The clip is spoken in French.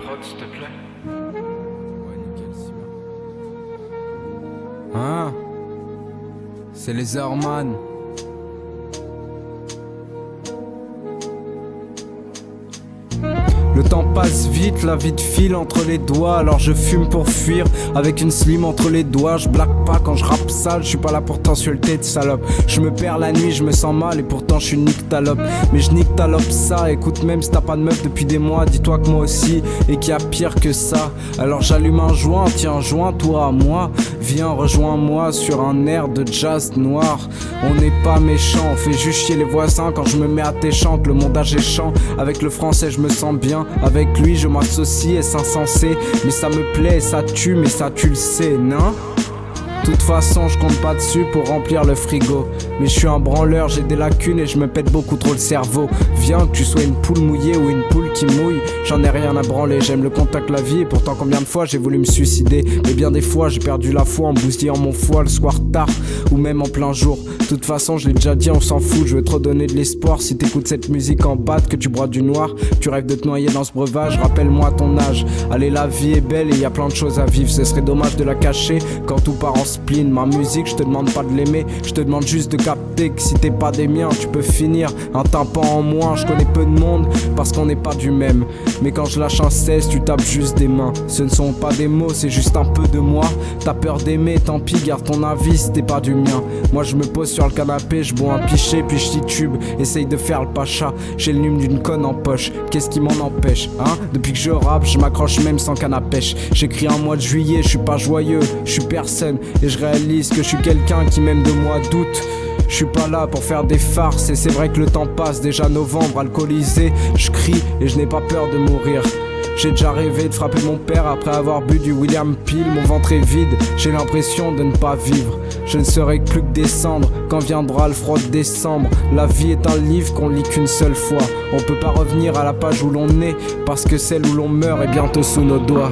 prod, s'il te plaît. Ouais, nickel, Simon. Hein? C'est les Herman. Le temps passe vite, la vie te file entre les doigts. Alors je fume pour fuir, avec une slim entre les doigts. Je blague pas quand je rappe sale, je suis pas là pour t'insulter de salope. Je me perds la nuit, je me sens mal et pourtant je suis nyctalope. Mais je nyctalope ça, écoute même si t'as pas de meuf depuis des mois. Dis-toi que moi aussi, et qu'il y a pire que ça. Alors j'allume un joint, tiens joins-toi à moi. Viens rejoins-moi sur un air de jazz noir. On n'est pas méchant, on fait juste chier les voisins. Quand je me mets à tes chants, le mondage est chant. Avec le français je me sens bien. Avec lui je m'associe et c'est insensé. Mais ça me plaît et ça tue, mais ça tu le sais, non? De toute façon je compte pas dessus pour remplir le frigo. Mais je suis un branleur, j'ai des lacunes et je me pète beaucoup trop le cerveau. Viens que tu sois une poule mouillée ou une poule qui mouille, j'en ai rien à branler, j'aime le contact, la vie. Et pourtant combien de fois j'ai voulu me suicider. Mais bien des fois j'ai perdu la foi en bousillant mon foie le soir tard ou même en plein jour. De toute façon je l'ai déjà dit, on s'en fout, je veux te redonner de l'espoir. Si t'écoutes cette musique en batte, que tu bois du noir, tu rêves de te noyer dans ce breuvage, rappelle-moi ton âge. Allez, la vie est belle et y a plein de choses à vivre. Ce serait dommage de la cacher quand tout part en spleen. Ma musique, je te demande pas de l'aimer, je te demande juste de capter que si t'es pas des miens, tu peux finir un tympan en moins. Je connais peu de monde parce qu'on n'est pas du même. Mais quand je lâche un 16, tu tapes juste des mains. Ce ne sont pas des mots, c'est juste un peu de moi. T'as peur d'aimer, tant pis, garde ton avis si t'es pas du mien. Moi je me pose sur le canapé, je bois un pichet puis je titube. Essaye de faire le pacha, j'ai le nume d'une conne en poche. Qu'est-ce qui m'en empêche, hein? Depuis que je rappe, je m'accroche même sans canne à pêche. J'écris un mois de juillet, je suis pas joyeux, je suis personne. Et je réalise que je suis quelqu'un qui même de moi doute. Je suis pas là pour faire des farces et c'est vrai que le temps passe. Déjà novembre, alcoolisé, je crie et je n'ai pas peur de mourir. J'ai déjà rêvé de frapper mon père après avoir bu du William Peel. Mon ventre est vide, j'ai l'impression de ne pas vivre. Je ne serai que plus que des cendres quand viendra le froid de décembre. La vie est un livre qu'on lit qu'une seule fois. On peut pas revenir à la page où l'on est parce que celle où l'on meurt est bientôt sous nos doigts.